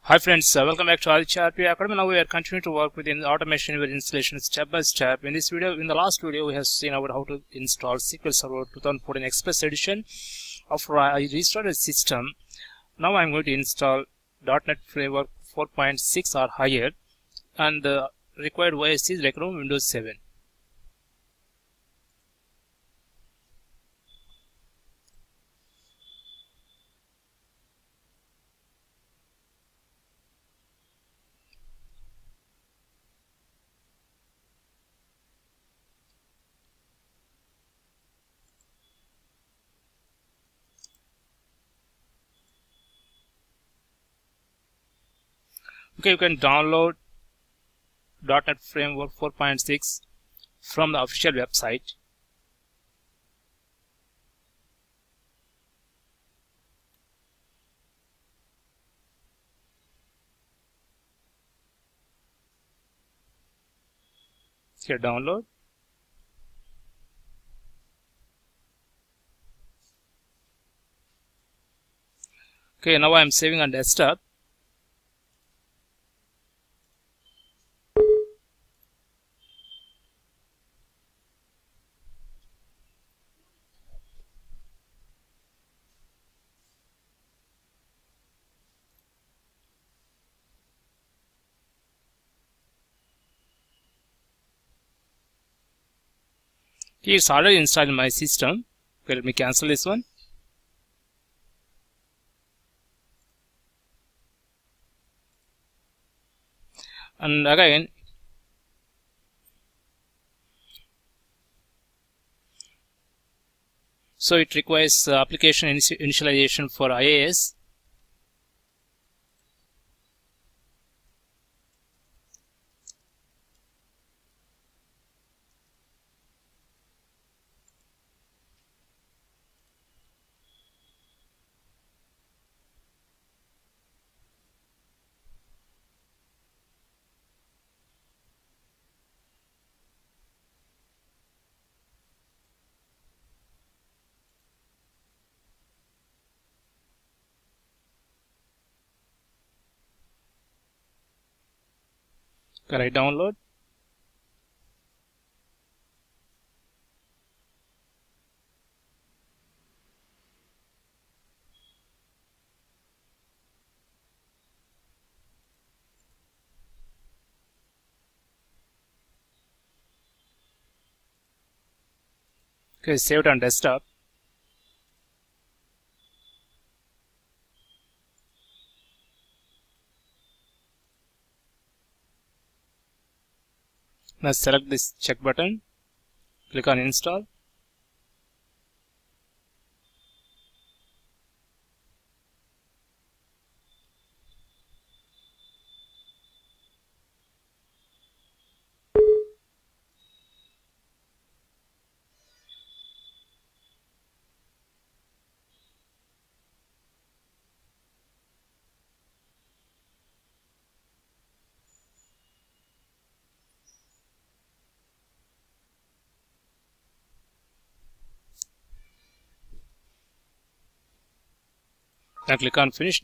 Hi friends, welcome back to Aditya RPA Academy. Now we are continuing to work with automation with installation step by step. In the last video, we have seen about how to install SQL Server 2014 Express Edition. After I restarted the system, now I'm going to install .NET Framework 4.6 or higher, and the required OS is like Windows 7. Okay, you can download .NET Framework 4.6 from the official website. Here, download. Okay, now I'm saving on desktop. It's already installed in my system. Okay, let me cancel this one. And again, so it requires application initialization for IAS. Can I download? Okay, save it on desktop. Now select this check button, click on install. Now click on finish.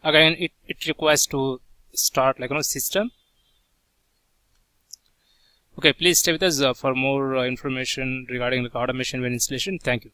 Again, it requires to start system. Okay, please stay with us for more information regarding automation when installation. Thank you.